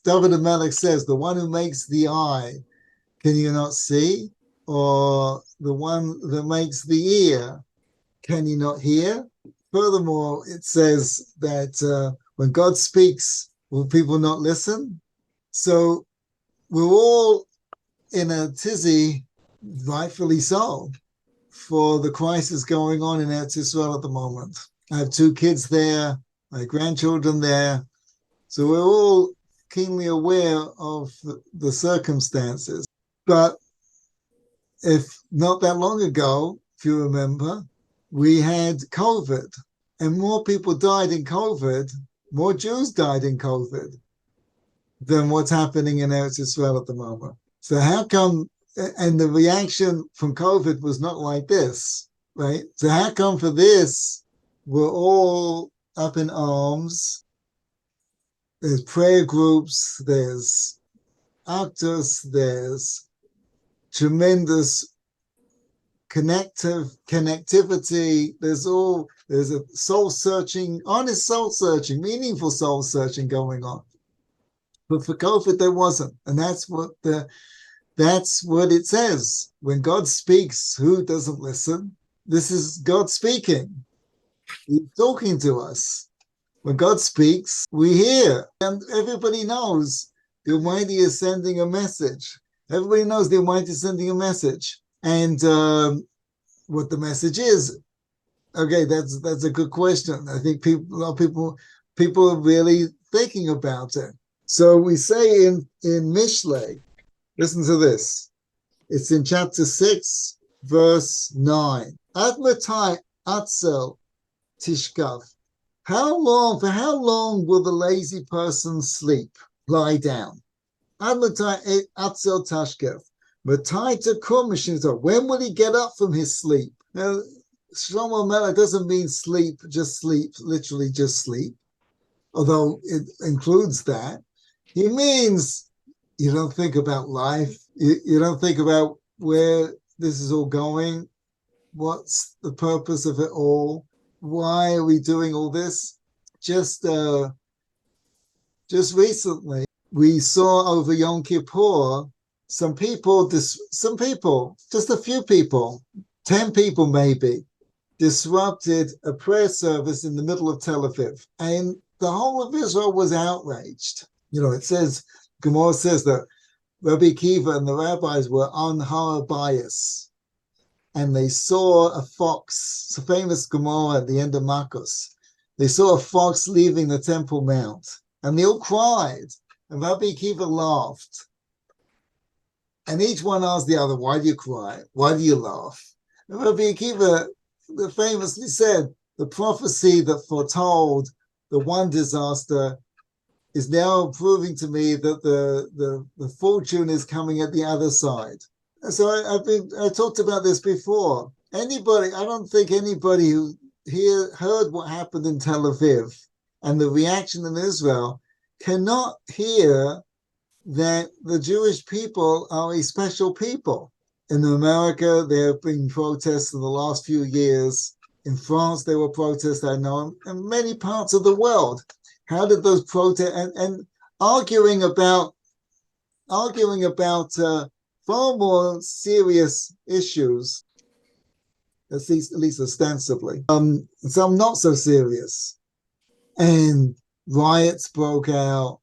David HaMelech says, the one who makes the eye, can you not see? Or the one that makes the ear, can you not hear? Furthermore, it says that when God speaks, will people not listen? So we're all in a tizzy, rightfully so, for the crisis going on in Eretz Yisrael at the moment. I have 2 kids there, my grandchildren there. So we're all keenly aware of the circumstances. But if not that long ago, if you remember, we had COVID, and more people died in COVID, more Jews died in COVID than what's happening in Eretz Yisrael at the moment. So how come, and the reaction from COVID was not like this, right? So how come for this, we're all up in arms? There's prayer groups, there's actors, there's tremendous connectivity, there's a soul searching, honest soul searching, meaningful soul searching going on. But for COVID, there wasn't. And that's what it says. When God speaks, who doesn't listen? This is God speaking. He's talking to us. When God speaks, we hear. And everybody knows the Almighty is sending a message. Everybody knows the Almighty is sending a message. And what the message is, okay, that's a good question. I think a lot of people are really thinking about it. So we say in Mishlei, listen to this. It's in chapter 6, verse 9. Ad matai atzel tishkav. For how long will the lazy person sleep, lie down? Ad matai atzel tashkev. Matai takum mishinto. When will he get up from his sleep? Now, Shlomo Melech doesn't mean sleep, literally just sleep, although it includes that. He means you don't think about life. You don't think about where this is all going. What's the purpose of it all? Why are we doing all this? Just recently, we saw over Yom Kippur, some people, just a few people, 10 people maybe, disrupted a prayer service in the middle of Tel Aviv. And the whole of Israel was outraged. It says, Gemara says that Rabbi Akiva and the rabbis were on Har Bayis, and they saw a fox. It's a famous Gemara at the end of Makos. They saw a fox leaving the Temple Mount, and they all cried. And Rabbi Akiva laughed. And each one asked the other, why do you cry? Why do you laugh? And Rabbi Akiva famously said, the prophecy that foretold the one disaster is now proving to me that the fortune is coming at the other side. So I talked about this before. I don't think anybody who heard what happened in Tel Aviv and the reaction in Israel cannot hear that the Jewish people are a special people. In America, there have been protests in the last few years. In France, there were protests, I know, in many parts of the world. How did those protests and arguing about far more serious issues, at least ostensibly, some not so serious, and riots broke out.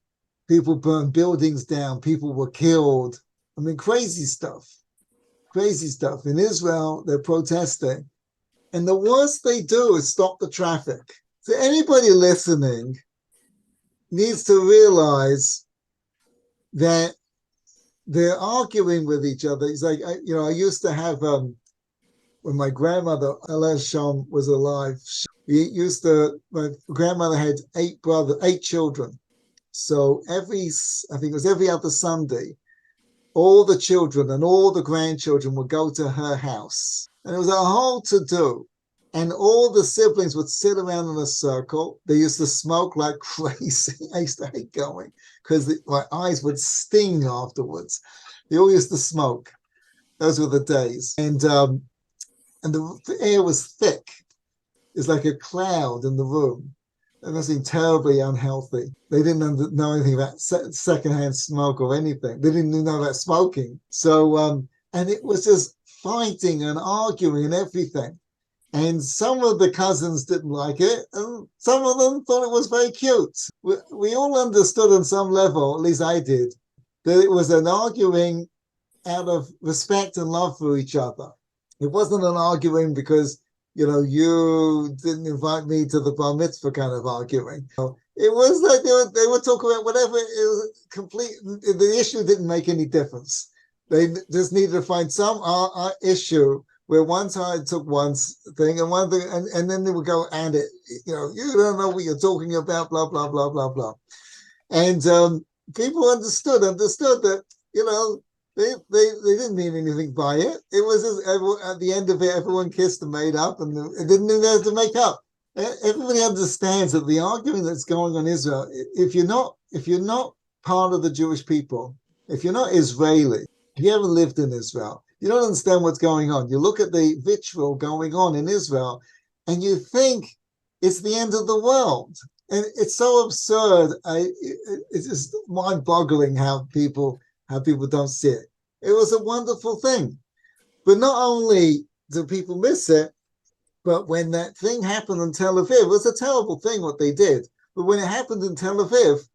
People burned buildings down. People were killed. I mean, crazy stuff. In Israel, they're protesting, and the worst they do is stop the traffic. So anybody listening needs to realize that they're arguing with each other. It's like, I used to have, when my grandmother, Aleh Sham, was alive, my grandmother had 8 children. So I think it was every other Sunday, all the children and all the grandchildren would go to her house. And it was a whole to-do. And all the siblings would sit around in a circle. They used to smoke like crazy. I used to hate going because my eyes would sting afterwards. They all used to smoke. Those were the days. And the air was thick. It's like a cloud in the room. It must have been terribly unhealthy. They didn't know anything about secondhand smoke or anything. They didn't even know about smoking. So, and it was just fighting and arguing and everything. And some of the cousins didn't like it, and some of them thought it was very cute. We all understood on some level, at least I did, that it was an arguing out of respect and love for each other. It wasn't an arguing because, you didn't invite me to the bar mitzvah kind of arguing. It was like they were talking about whatever. It was complete. The issue didn't make any difference. They just needed to find some issue where one side took one thing and one thing, and then they would go at it. You don't know what you're talking about, blah, blah, blah, blah, blah. And people understood that, they didn't mean anything by it. It was just, at the end of it, everyone kissed and made up, and it didn't even have to make up. Everybody understands that the argument that's going on in Israel, if you're not part of the Jewish people, if you're not Israeli, if you haven't lived in Israel, you don't understand what's going on. You look at the vitriol going on in Israel, and you think it's the end of the world. And it's so absurd. It's just mind-boggling how people don't see it. It was a wonderful thing. But not only do people miss it, but when that thing happened in Tel Aviv, it was a terrible thing what they did. But when it happened in Tel Aviv,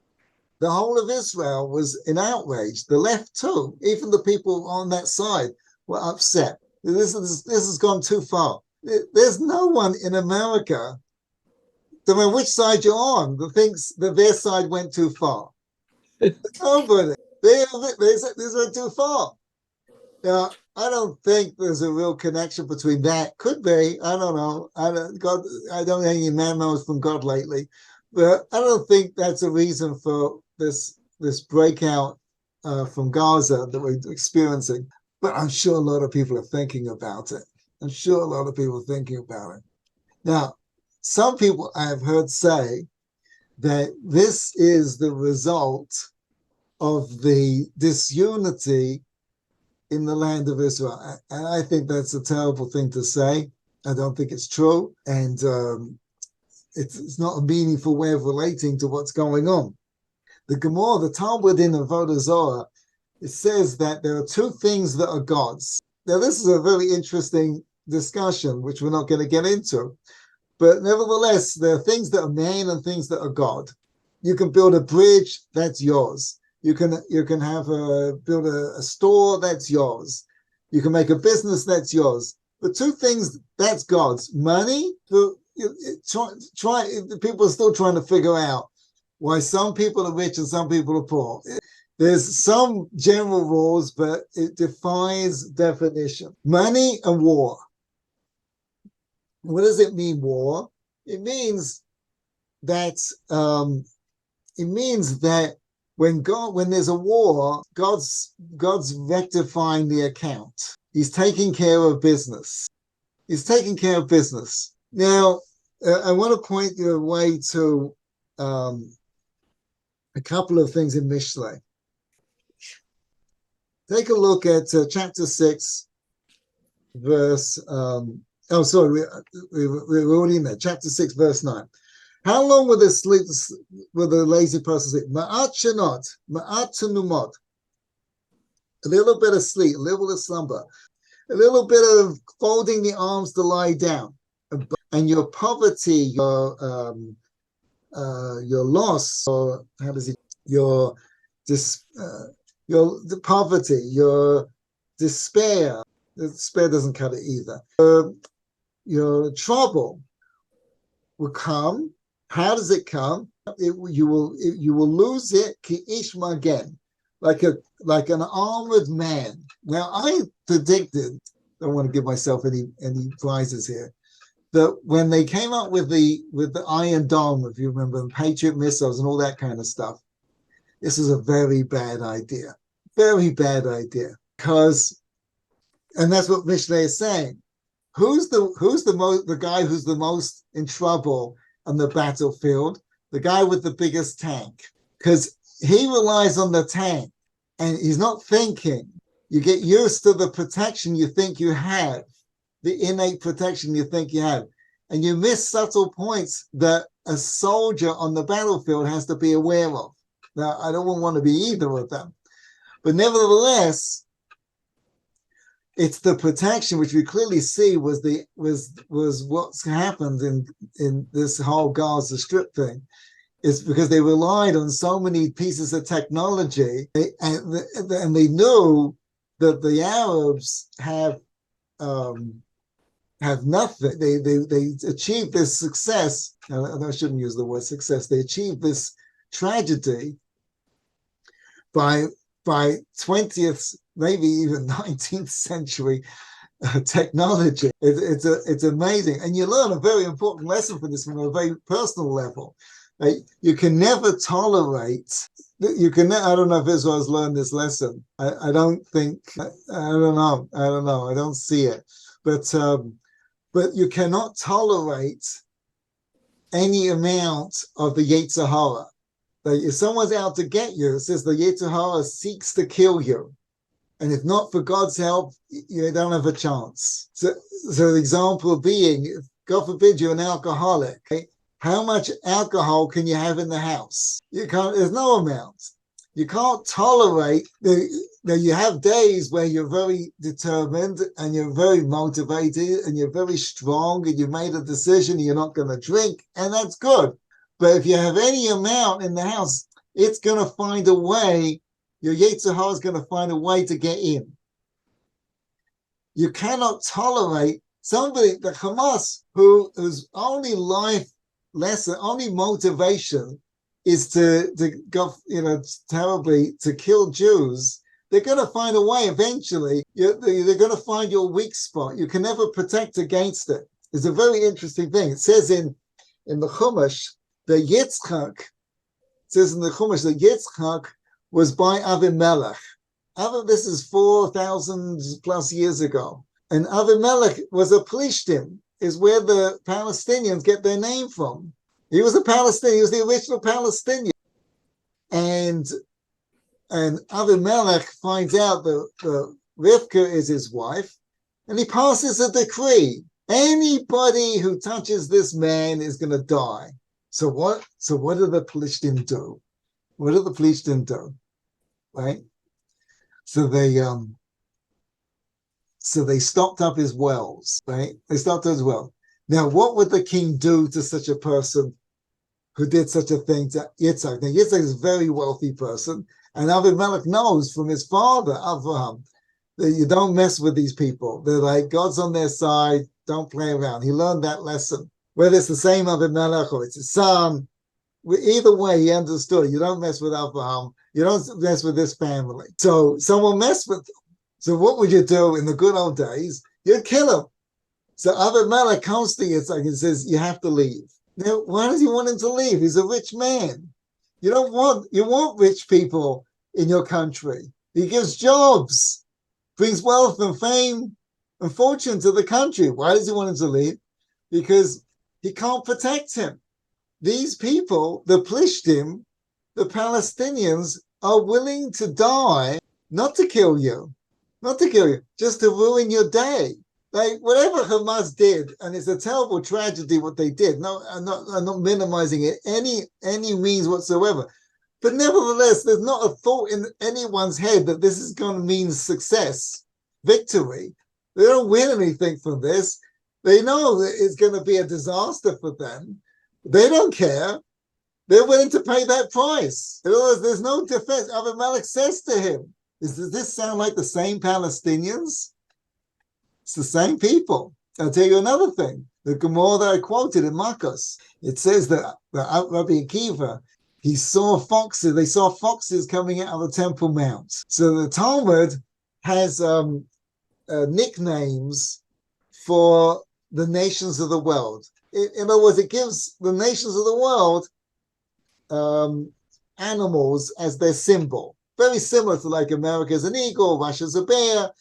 the whole of Israel was in outrage. The left too, even the people on that side were upset. This has gone too far. There's no one in America, no matter which side you're on, that thinks that their side went too far. Nobody. This went too far. Now, I don't think there's a real connection between that. Could be. I don't know. I don't have any memos from God lately, but I don't think that's a reason for this breakout from Gaza that we're experiencing. But I'm sure a lot of people are thinking about it. Now, some people I have heard say that this is the result of the disunity in the land of Israel. And I think that's a terrible thing to say. I don't think it's true. And it's not a meaningful way of relating to what's going on. The Gemara, the Talmud in Avodah Zarah, it says that there are two things that are gods. Now, this is a very interesting discussion, which we're not going to get into. But nevertheless, there are things that are man and things that are God. You can build a bridge, that's yours. You can build a store, that's yours. You can make a business, that's yours. But two things, that's God's. Money, people are still trying to figure out why some people are rich and some people are poor. There's some general rules, but it defies definition. Money and war. What does it mean, war? It means that when there's a war, God's rectifying the account. He's taking care of business. Now, I want to point your way to a couple of things in Mishlei. Take a look at chapter 6, verse. We're already in there. Chapter 6, verse 9. How long will the lazy person sleep? Ma'at shenot, ma'at tenumot. A little bit of sleep, a little bit of slumber, a little bit of folding the arms to lie down, and your poverty, your loss, or the poverty, your despair. The despair doesn't cut it either. Your trouble will come. How does it come? You will lose it ki ish magen, like an armored man. Now I predicted. Don't want to give myself any prizes here. That when they came up with the Iron Dome, if you remember, and Patriot missiles and all that kind of stuff, this is a very bad idea. Very bad idea. And that's what Mishlei is saying. Who's the guy who's the most in trouble on the battlefield? The guy with the biggest tank, because he relies on the tank, and he's not thinking. You get used to the protection you think you have, the innate protection you think you have. and you miss subtle points that a soldier on the battlefield has to be aware of. Now, I don't want to be either of them, but nevertheless, it's the protection which we clearly see was what's happened in this whole Gaza Strip thing. It's because they relied on so many pieces of technology, and they knew that the Arabs have nothing. They achieved this success. I shouldn't use the word success. They achieved this tragedy by 20th, maybe even 19th century technology. It's amazing, and you learn a very important lesson from this from a very personal level. You can never tolerate. I don't know if Israel's learned this lesson. I don't think. I don't know. I don't see it. But you cannot tolerate any amount of the Yetzer Hara. Like if someone's out to get you, it says the Yetzer Hara seeks to kill you. And if not for God's help, you don't have a chance. So the example being, God forbid you're an alcoholic. Okay? How much alcohol can you have in the house? You can't, there's no amount. You can't tolerate, you have days where you're very determined and you're very motivated and you're very strong and you made a decision you're not going to drink, and that's good. But if you have any amount in the house, it's going to find a way, your Yetzer Hara is going to find a way to get in. You cannot tolerate somebody, the Hamas, whose only life lesson, only motivation is to go, terribly to kill Jews. They're going to find a way eventually. They're going to find your weak spot. You can never protect against it. It's a very interesting thing. It says in the Chumash, the Yitzchak, was by Avimelech. This is 4,000 plus years ago. And Avimelech was a Plishtim, is where the Palestinians get their name from. He was a Palestinian. He was the original Palestinian. And Avimelech finds out that Rivka is his wife, and he passes a decree. Anybody who touches this man is going to die. So what do the Plishtim do? What do the Plishtim do? Right? So they stopped up his wells, right? They stopped up his well. Now, what would the king do to such a person who did such a thing to Yitzhak? Now, Yitzhak is a very wealthy person, and Avimelech knows from his father, Avraham, that you don't mess with these people. They're like, God's on their side, don't play around. He learned that lesson. Whether it's the same Avimelech or it's his son, either way, he understood, you don't mess with Avraham, you don't mess with this family. So someone messed with them. So what would you do in the good old days? You'd kill him. So Avimelech comes to Yitzhak and says, you have to leave. Now, why does he want him to leave? He's a rich man. You want rich people in your country. He gives jobs, brings wealth and fame and fortune to the country. Why does he want him to leave? Because he can't protect him. These people, the Plishtim, the Palestinians, are willing to die, not to kill you, just to ruin your day. Like whatever Hamas did, and it's a terrible tragedy what they did. No, I'm not minimizing it any means whatsoever. But nevertheless, there's not a thought in anyone's head that this is going to mean success, victory. They don't win anything from this. They know that it's going to be a disaster for them. They don't care. They're willing to pay that price. In other words, there's no defense. Avimelech says to him, does this sound like the same Palestinians? It's the same people. I'll tell you another thing. The Gemara that I quoted in Makos, it says that Rabbi Akiva, he saw foxes. They saw foxes coming out of the Temple Mount. So the Talmud has nicknames for the nations of the world. In other words, it gives the nations of the world animals as their symbol. Very similar to like America's an eagle, Russia's a bear,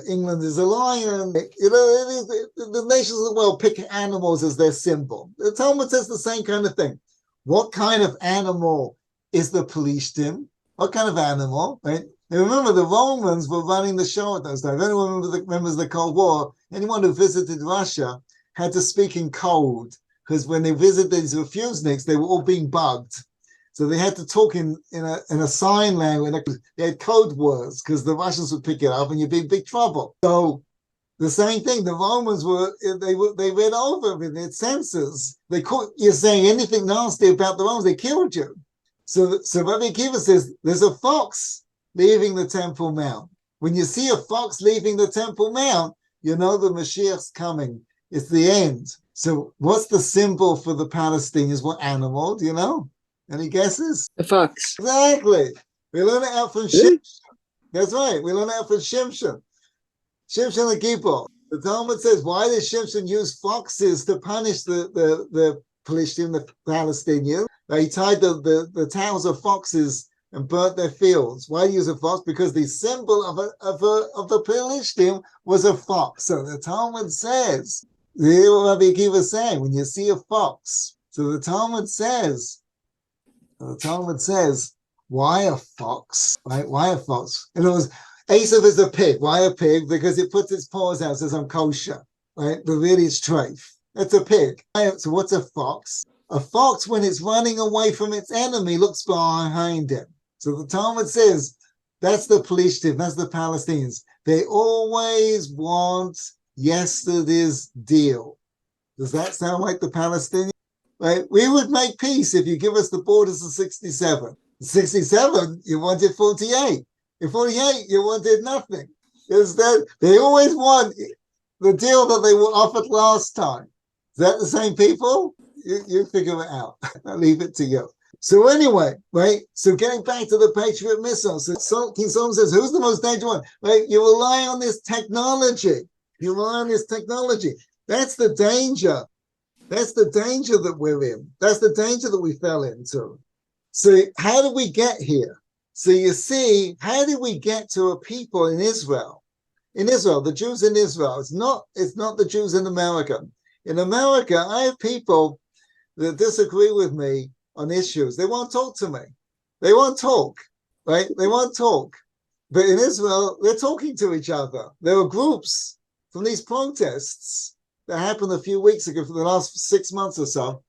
England is a lion. The nations of the world pick animals as their symbol. The Talmud says the same kind of thing. What kind of animal is the Plishtim? What kind of animal, right? Now remember, the Romans were running the show at those times. Anyone remembers the Cold War? Anyone who visited Russia had to speak in code, because when they visited these refuseniks, they were all being bugged. So they had to talk in a sign language. They had code words because the Russians would pick it up and you'd be in big trouble. So the same thing, the Romans they read over with their senses. They caught you saying anything nasty about the Romans, they killed you. So Rabbi Akiva says there's a fox leaving the Temple Mount. When you see a fox leaving the Temple Mount, you know the Mashiach's coming. It's the end. So what's the symbol for the Palestinians? What animal? Do you know? Any guesses? A fox. Exactly. We learn it out from Shimshon. That's right. We learn it out from Shimshon. Shimshon the Gibor. The Talmud says, why did Shimshon use foxes to punish the Palestinian, the Palestinians? He tied the tails of foxes and burnt their fields. Why use a fox? Because the symbol of the Palestinian was a fox. So the Talmud says, you hear what Rabbi Akiva is saying, when you see a fox. So the Talmud says, why a fox? Right? Why a fox? In other words, Esav is a pig. Why a pig? Because it puts its paws out and says, I'm kosher. Right? But really it's treif. It's a pig. So what's a fox? A fox, when it's running away from its enemy, looks behind him. So the Talmud says, that's the Plishtim, that's the Palestinians. They always want yesterday's deal. Does that sound like the Palestinians? Right? We would make peace if you give us the borders of 67. In 67, you wanted 48. In 48, you wanted nothing. Instead, they always want the deal that they were offered last time. Is that the same people? You figure it out. I'll leave it to you. So anyway, right? So getting back to the Patriot missile. So King Solomon says, who's the most dangerous one? Right? You rely on this technology. You rely on this technology. That's the danger. That's the danger that we're in. That's the danger that we fell into. So how did we get here? So you see, how did we get to a people in Israel? In Israel, the Jews in Israel. It's not the Jews in America. In America, I have people that disagree with me on issues. They won't talk to me. They won't talk, right? They won't talk. But in Israel, they're talking to each other. There were groups from these protests that happened a few weeks ago for the last 6 months or so.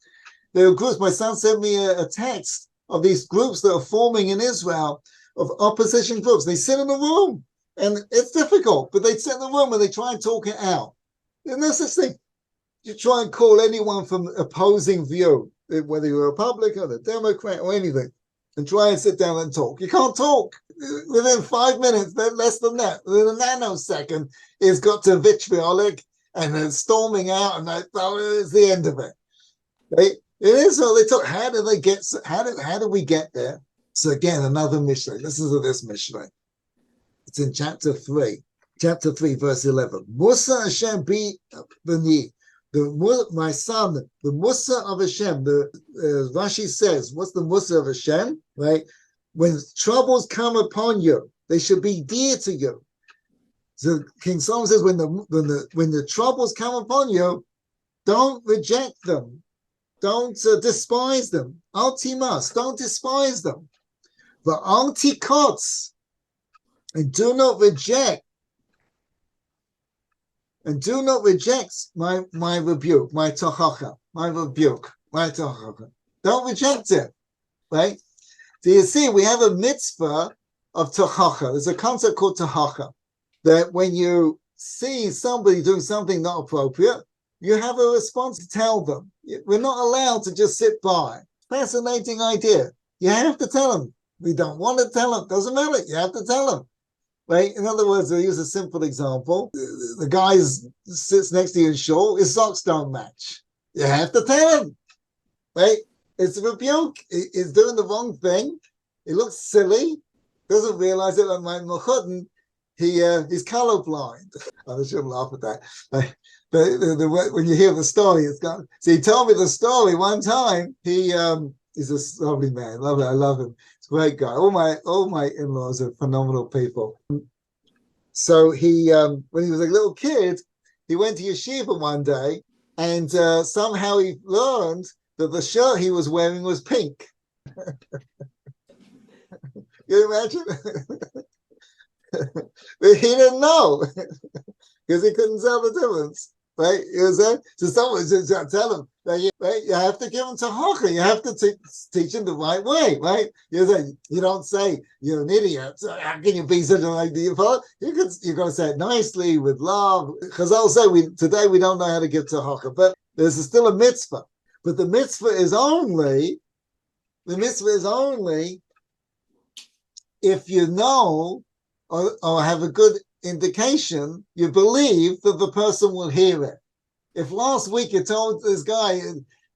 There were groups. My son sent me a text of these groups that are forming in Israel of opposition groups. They sit in a room, and it's difficult, but they sit in the room and they try and talk it out. There's no such thing. You try and call anyone from opposing view, whether you're a Republican, a Democrat, or anything, and try and sit down and talk. You can't talk. Within 5 minutes, less than that, within a nanosecond, it's got to vitriolic and then storming out, and it's the end of it. Right? In Israel, they talk. How did they get? How did we get there? So again, another Mishnah. Listen to this Mishnah. It's in chapter 3, verse 11. Musa Hashem be b'ni. My son, the Musa of Hashem, Rashi says, what's the Musa of Hashem? Right? When troubles come upon you, they should be dear to you. So King Solomon says, when the troubles come upon you, don't reject them. Don't despise them. Altimas, don't despise them. But altikots, and do not reject. And do not reject my rebuke, my tochacha, my rebuke, my tochacha. Don't reject it, right? So you see, we have a mitzvah of tochacha. There's a concept called tochacha, that when you see somebody doing something not appropriate, you have a response to tell them. We're not allowed to just sit by. Fascinating idea. You have to tell them. We don't want to tell them. Doesn't matter. You have to tell them. Right? In other words, I'll use a simple example. The guy sits next to you in shul, his socks don't match. You have to tell him. Right? It's a rebuke. He's doing the wrong thing. He looks silly. Doesn't realize it. Like my Mechutin, he's colorblind. I shouldn't laugh at that. But when you hear the story, it's gone. So he told me the story one time. He's a lovely man. I love him. He's a great guy. All my in-laws are phenomenal people. So he, when he was a little kid, he went to yeshiva one day, and somehow he learned that the shirt he was wearing was pink. You imagine? But he didn't know because he couldn't tell the difference. right? You know what I'm saying? So someone just tell them, right? You have to give them tahaka. You have to teach them the right way, right? You know, you don't say you're an idiot. So how can you be such an idea? You're going to say it nicely with love. Chazal say today we don't know how to give tahaka, but there's still a mitzvah. But the mitzvah is only if you know or have a good indication, you believe that the person will hear it. If last week you told this guy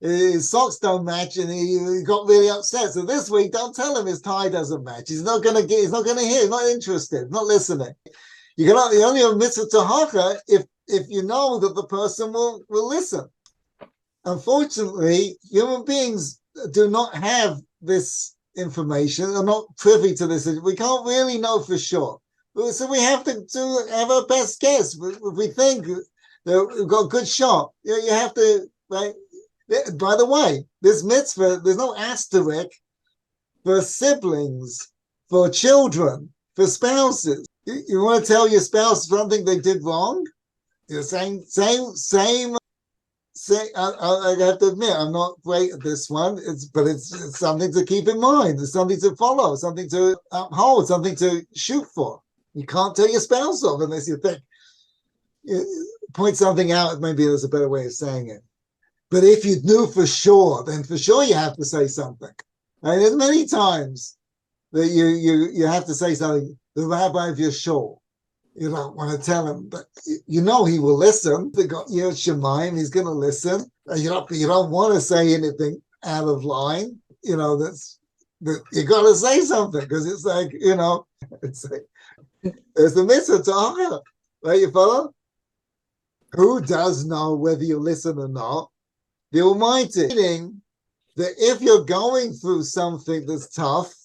his socks don't match and he got really upset, so this week don't tell him his tie doesn't match. He's not gonna hear, he's not interested, not listening. You only have mitzvah tahaka if you know that the person will listen. Unfortunately, human beings do not have this information, are not privy to this. We can't really know for sure. So we have to have our best guess. If we think that we've got a good shot, you have to, right? By the way, this mitzvah, there's no asterisk for siblings, for children, for spouses. You want to tell your spouse something they did wrong? You're saying same. I have to admit, I'm not great at this one. But it's something to keep in mind. It's something to follow, something to uphold, something to shoot for. You can't tell your spouse off unless you think. Point something out, maybe there's a better way of saying it. But if you knew for sure, then for sure you have to say something. And there's many times that you have to say something. The rabbi of your shul, you don't want to tell him, but you know he will listen. They got Yalkut Shimoni, he's going to listen. You don't want to say anything out of line. You know you got to say something because it's like it's like there's the mitzvah to right? You follow? Who does know whether you listen or not? The Almighty. Meaning that if you're going through something that's tough,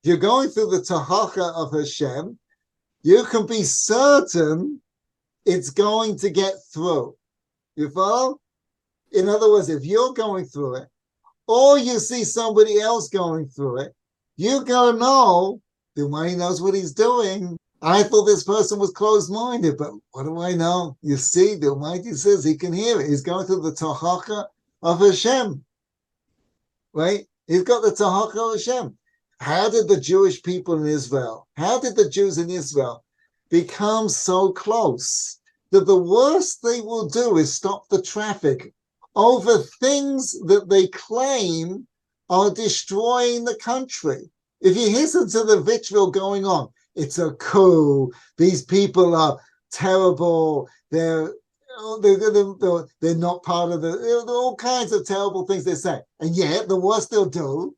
you're going through the tahaka of Hashem, you can be certain it's going to get through. You follow? In other words, if you're going through it, or you see somebody else going through it, you gotta know the Almighty knows what he's doing. I thought this person was closed-minded, but what do I know? You see, the Almighty says he can hear it. He's going through the tahaka of Hashem, right? He's got the tahaka of Hashem. How did the Jewish people in Israel, how did the Jews in Israel become so close that the worst they will do is stop the traffic over things that they claim are destroying the country? If you listen to the vitriol going on, it's a coup. These people are terrible. They're not part of all kinds of terrible things they say. And yet the worst they'll do,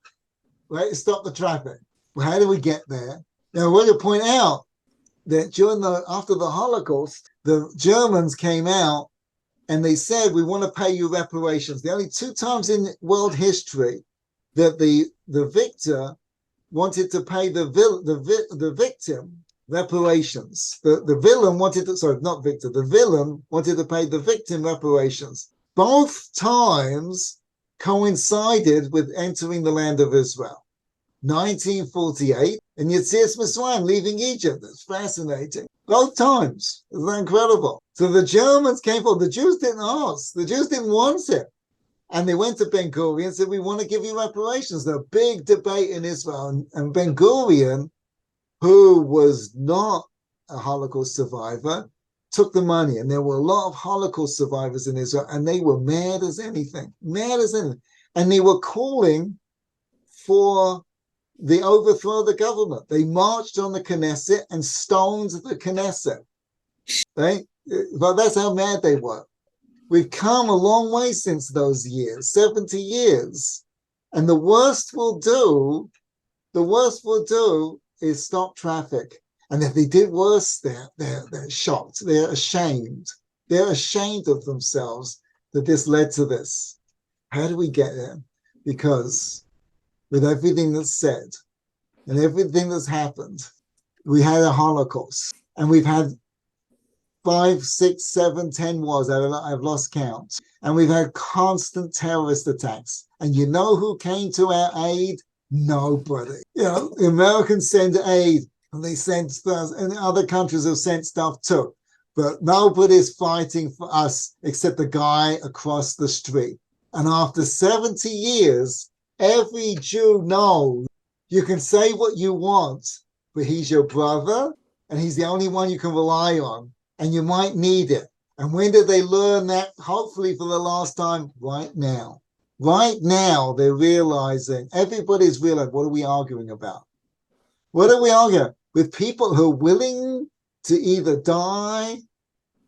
right, is stop the traffic. Well, how do we get there? Now, I want to point out that after the Holocaust, the Germans came out and they said, we want to pay you reparations. The only two times in world history that the victor wanted to pay the victim reparations. The villain wanted to, sorry, not victor, the villain wanted to pay the victim reparations. Both times coincided with entering the land of Israel. 1948 and Yetzias Mitzrayim, leaving Egypt. That's fascinating. Both times. Isn't that incredible? So the Germans came forward. The Jews didn't ask. The Jews didn't want it. And they went to Ben Gurion and said, we want to give you reparations. There's a big debate in Israel. And Ben Gurion, who was not a Holocaust survivor, took the money. And there were a lot of Holocaust survivors in Israel, and they were mad as anything. And they were calling for the overthrow of the government. They marched on the Knesset and stoned the Knesset. Right? But that's how mad they were. We've come a long way since those years, 70 years. And the worst we'll do is stop traffic. And if they did worse, they're shocked. They're ashamed. They're ashamed of themselves that this led to this. How do we get there? Because with everything that's said and everything that's happened, we had a Holocaust, and we've had 5, 6, 7, 10 wars. I've lost count. And we've had constant terrorist attacks. And you know who came to our aid? Nobody. The Americans send aid, and they send stuff, and other countries have sent stuff too. but nobody's fighting for us except the guy across the street. And after 70 years, every Jew knows you can say what you want, but he's your brother, and he's the only one you can rely on, and you might need it. And when did they learn that? Hopefully for the last time, right now. Right now, they're realizing, everybody's realizing, what are we arguing about? What are we arguing? With people who are willing to either die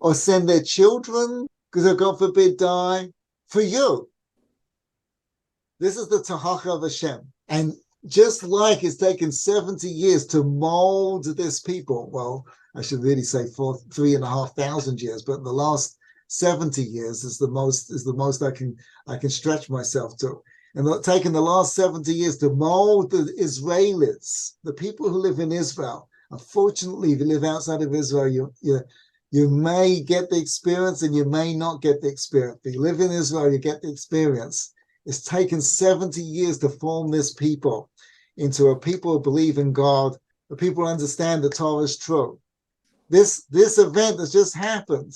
or send their children, because they'll, God forbid, die for you. This is the Tahacha of Hashem. And just like it's taken 70 years to mold this people, well, I should really say 3,500 years, but the last 70 years is the most I can stretch myself to. And taking the last 70 years to mold the Israelis, the people who live in Israel. Unfortunately, if you live outside of Israel, you may get the experience and you may not get the experience. If you live in Israel, you get the experience. It's taken 70 years to form this people into a people who believe in God, a people who understand the Torah is true. This event has just happened.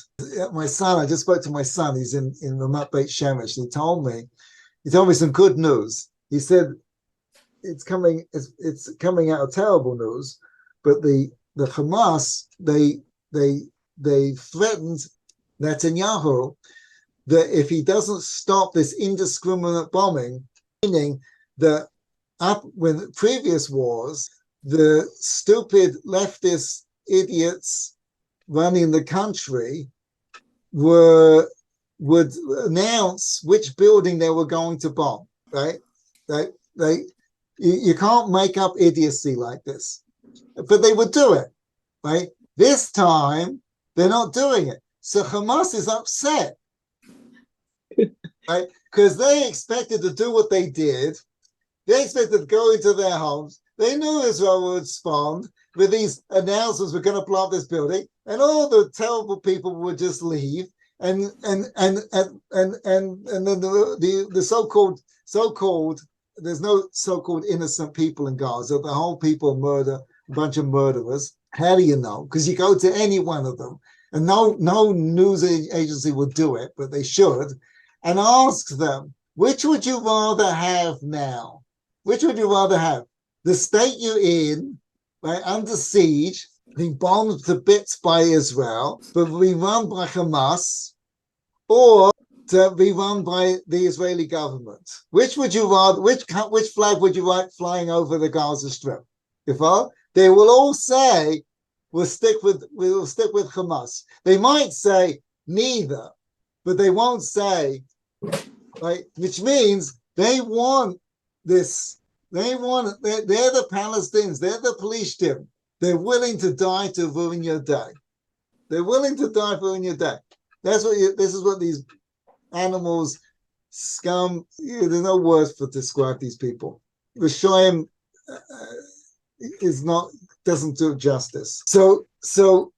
My son, I just spoke to my son. He's in Ramat Beit Shemesh. He told me some good news. He said it's coming out of terrible news, but the Hamas they threatened Netanyahu that if he doesn't stop this indiscriminate bombing, meaning that when previous wars, the stupid leftist idiots running the country would announce which building they were going to bomb, right? You can't make up idiocy like this, but they would do it, right? This time, they're not doing it. So Hamas is upset, right? Because they expected to do what they did. They expected to go into their homes. They knew Israel would respond with these announcements, we're going to blow up this building, and all the terrible people would just leave. And then the so-called there's no so-called innocent people in Gaza. The whole people murder, a bunch of murderers. How do you know? Because you go to any one of them, and no news agency would do it, but they should, and ask them, which would you rather have now? Which would you rather have? The state you're in, right, under siege, being bombed to bits by Israel, but be run by Hamas, or to be run by the Israeli government? Which would you rather? Which flag would you like flying over the Gaza Strip? They will all say we'll stick with Hamas. They might say neither, but they won't say, right? Which means they want this. They're the Palestinians. They're the Palestinians. They're willing to die to ruin your day. They're willing to die to ruin your day. This is what these animals, scum. There's no words to describe these people. Rishoyim doesn't do justice. So the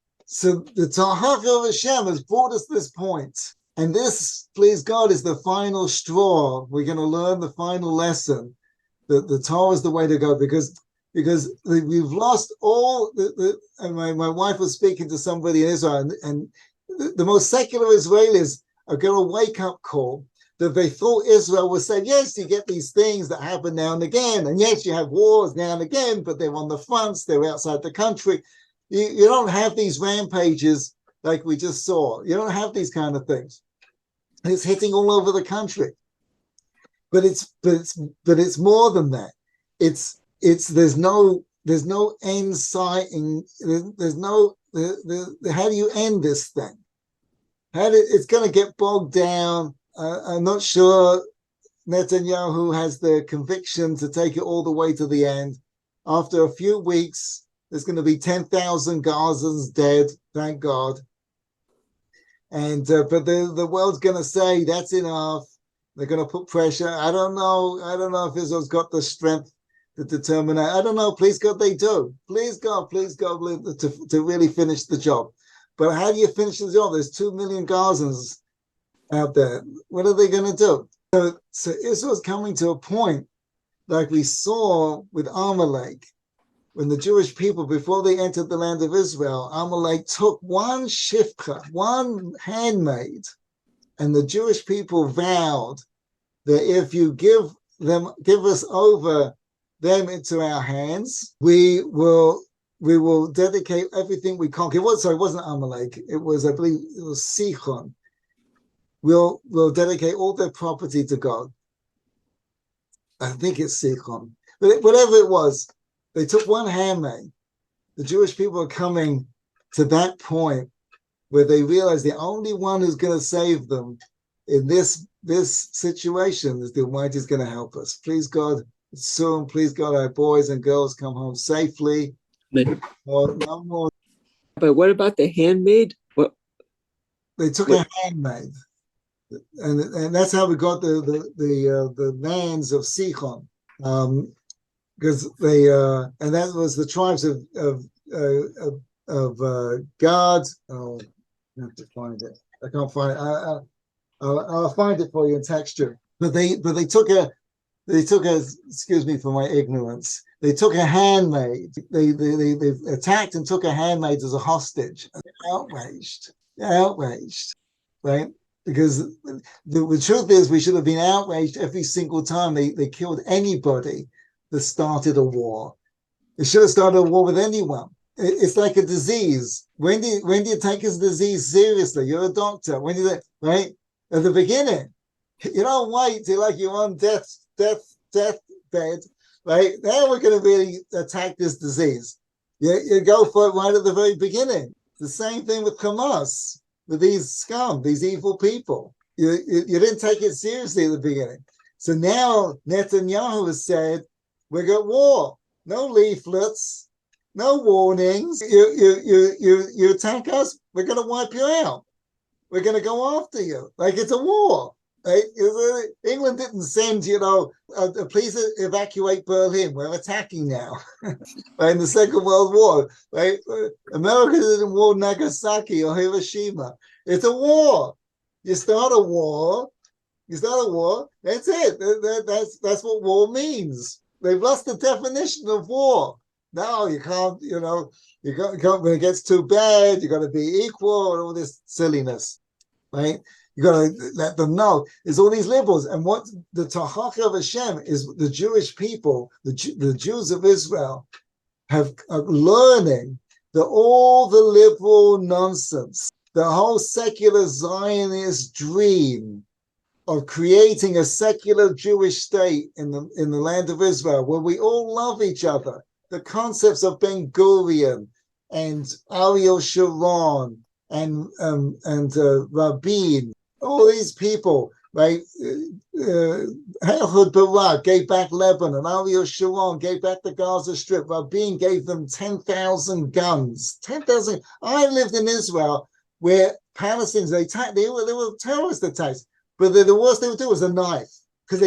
Tahacha of Hashem has brought us this point, and this, please God, is the final straw. We're going to learn the final lesson that the Torah is the way to go, because we've lost all and my wife was speaking to somebody in Israel, and the most secular Israelis are going to wake up call that they thought Israel was saying, yes, you get these things that happen now and again, and yes, you have wars now and again, but they're on the fronts, they're outside the country. You don't have these rampages like we just saw. You don't have these kind of things. It's hitting all over the country. But it's more than that. There's no end sight, and there's no how do you end this thing? It's going to get bogged down. I'm not sure Netanyahu has the conviction to take it all the way to the end. After a few weeks, there's going to be 10,000 Gazans dead, thank God. And but the world's going to say that's enough. They're going to put pressure. I don't know if Israel's got the strength to determine that. I don't know. Please God, they do. Please God, to really finish the job. But how do you finish the job? There's 2 million Gazans out there. What are they going to do? So Israel's coming to a point like we saw with Amalek, when the Jewish people, before they entered the land of Israel, Amalek took one shifcha, one handmaid, and the Jewish people vowed that if you give us over them into our hands, we will dedicate everything we conquer. It wasn't Amalek. It was, I believe, it was Sichon. We'll dedicate all their property to God. I think it's Sichon. But whatever it was, they took one handmaid. The Jewish people are coming to that point where they realize the only one who's going to save them in this situation is the Almighty is going to help us. Please God, soon, please God, our boys and girls come home safely. No more. But what about the handmaid? They took a handmaid, and that's how we got the lands of Sichon, because they and that was the tribes of Gad. Oh, I have to find it. I can't find it. I'll find it for you in texture. But they took a excuse me for my ignorance. They took a handmaid. They attacked and took a handmaid as a hostage. Outraged, right? Because the truth is, we should have been outraged every single time they killed anybody that started a war. They should have started a war with anyone. It's like a disease. When do you take this disease seriously? You're a doctor. When do right? At the beginning. You don't wait till like you're on deathbed, right? Now we're going to really attack this disease. You go for it right at the very beginning. The same thing with Hamas, with these scum, these evil people. You didn't take it seriously at the beginning. So now Netanyahu has said, we got war. No leaflets, no warnings. You attack us, we're going to wipe you out. We're going to go after you. Like it's a war. Right? England didn't send, please evacuate Berlin. We're attacking now. Right? In the Second World War, right? America didn't war Nagasaki or Hiroshima. It's a war. You start a war. That's it. That's what war means. They've lost the definition of war. No, you can't. You can't when it gets too bad. You got to be equal and all this silliness, right? You got to let them know. There's all these liberals. And what the Tahach of Hashem is, the Jewish people, the Jews of Israel, are learning that all the liberal nonsense, the whole secular Zionist dream of creating a secular Jewish state in the land of Israel, where we all love each other, the concepts of Ben Gurion and Ariel Sharon and Rabin, all these people, right? Ehud Barak gave back Lebanon. Ariel Sharon gave back the Gaza Strip. Rabin gave them 10,000 guns. 10,000. I lived in Israel where Palestinians, they were terrorist attacks, but the worst they would do was a knife, because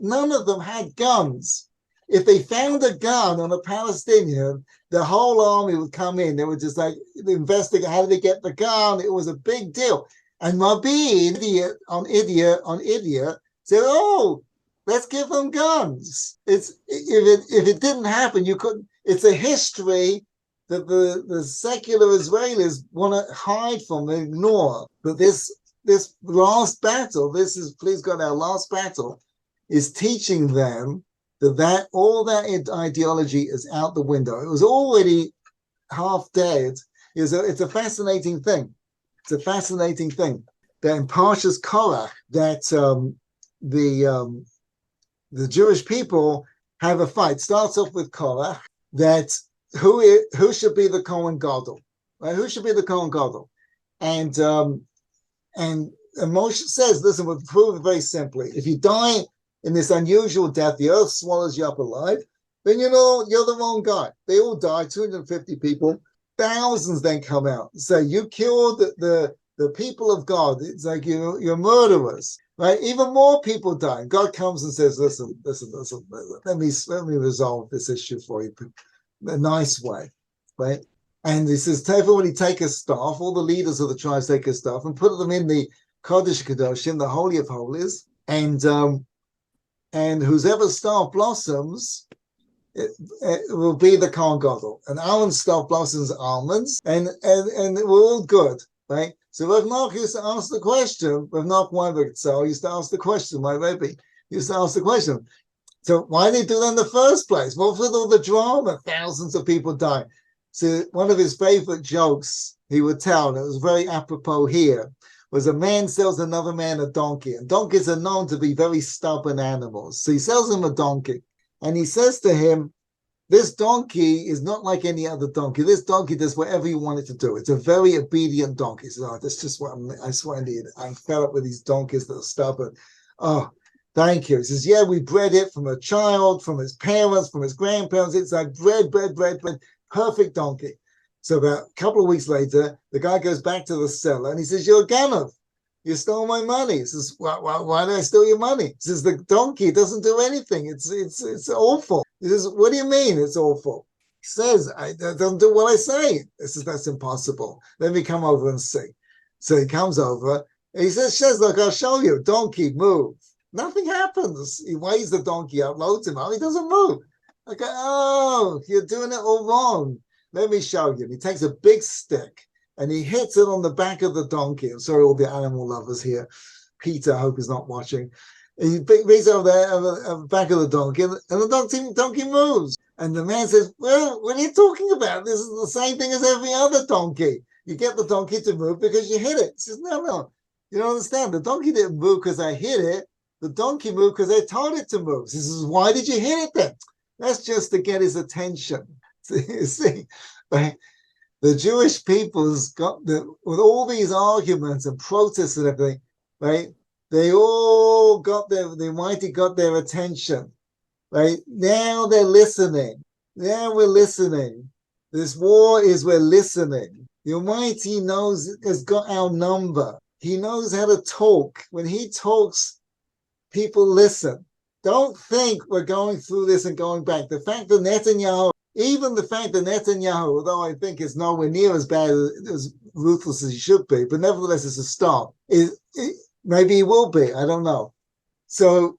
none of them had guns. If they found a gun on a Palestinian, the whole army would come in. They would just investigate how did they get the gun. It was a big deal. And Rabin, idiot on idiot, said, "Oh, let's give them guns." If it didn't happen, you couldn't. It's a history that the secular Israelis want to hide from and ignore. But this last battle, this is, please God, our last battle, is teaching them that all that ideology is out the window. It was already half dead. It's a fascinating thing. It's a fascinating thing that in Parshas Korach, that the Jewish people have a fight. It starts off with Korach, that who should be the Kohen Gadol, right? Who should be the Kohen Gadol? And Moshe says, listen, we'll prove it very simply. If you die in this unusual death, the earth swallows you up alive, then you're the wrong guy. They all die, 250 people. Thousands then come out and say, you killed the people of God. It's like you're murderers, right? Even more people die. God comes and says, listen, let me resolve this issue for you in a nice way, right? And he says, everybody take a staff, all the leaders of the tribes take a staff and put them in the Kodesh Kadoshim, the Holy of Holies, and whoever staff blossoms, it will be the Kohen Gadol. And almond stuff blossoms almonds, and we're all good, right? So Rav Nach used to ask the question, Rav Nach Weinberg used to ask the question, my Rebbe used to ask the question. So why did he do that in the first place? What with all the drama? Thousands of people die. So one of his favorite jokes he would tell, and it was very apropos here, was a man sells another man a donkey. And donkeys are known to be very stubborn animals. So he sells him a donkey. And he says to him, this donkey is not like any other donkey. This donkey does whatever you want it to do. It's a very obedient donkey. He says, oh, that's just what I swear I need. I'm fed up with these donkeys that are stubborn. Oh, thank you. He says, yeah, we bred it from a child, from his parents, from his grandparents. It's like bred. Perfect donkey. So about a couple of weeks later, the guy goes back to the seller and he says, you're a ganav. You stole my money. He says, why did I steal your money? He says, the donkey doesn't do anything. It's awful. He says, what do you mean it's awful? He says, it doesn't do what I say. He says, that's impossible. Let me come over and see. So he comes over and he says, look, I'll show you. Donkey, move. Nothing happens. He weighs the donkey out, loads him out. He doesn't move. I go, oh, you're doing it all wrong. Let me show you. And he takes a big stick and he hits it on the back of the donkey. I'm sorry, all the animal lovers here. Peter, I hope he's not watching. And he beats it over the back of the donkey, and the donkey moves. And the man says, well, what are you talking about? This is the same thing as every other donkey. You get the donkey to move because you hit it. He says, no, you don't understand. The donkey didn't move because I hit it. The donkey moved because I told it to move. He says, why did you hit it then? That's just to get his attention. See, right? The Jewish people's got with all these arguments and protests and everything, right? They all got the Almighty got their attention, right? Now they're listening. Now we're listening. This war is we're listening. The Almighty has got our number. He knows how to talk. When he talks, people listen. Don't think we're going through this and going back. The fact that Netanyahu, although I think is nowhere near as bad as ruthless as he should be, but nevertheless it's a start. Maybe he will be. I don't know. So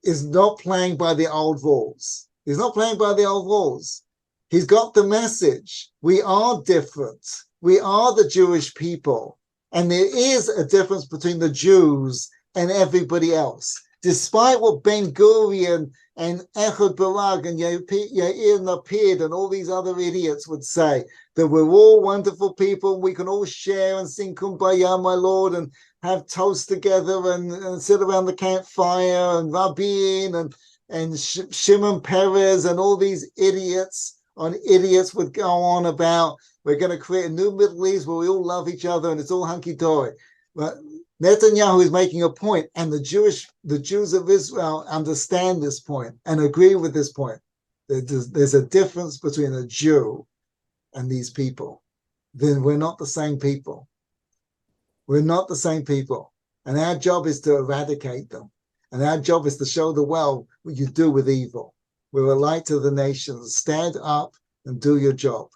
is not playing by the old rules. He's not playing by the old rules. He's got the message. We are different. We are the Jewish people. And there is a difference between the Jews and everybody else. Despite what Ben Gurion and Ehud Barak and Yair Lapid and all these other idiots would say, that we're all wonderful people, we can all share and sing Kumbaya, my Lord, and have toast together and sit around the campfire, and Rabin and Shimon Peres and all these idiots would go on about, we're going to create a new Middle East where we all love each other and it's all hunky-dory. But Netanyahu is making a point, and the Jews of Israel understand this point and agree with this point. There's a difference between a Jew and these people. Then we're not the same people. We're not the same people. And our job is to eradicate them. And our job is to show the world what you do with evil. We're a light to the nations. Stand up and do your job.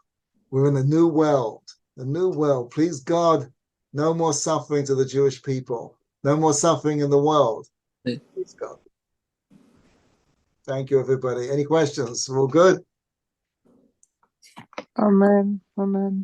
We're in a new world. A new world. Please God, no more suffering to the Jewish people. No more suffering in the world. Please God. Thank you, everybody. Any questions? We're all good? Amen. Amen.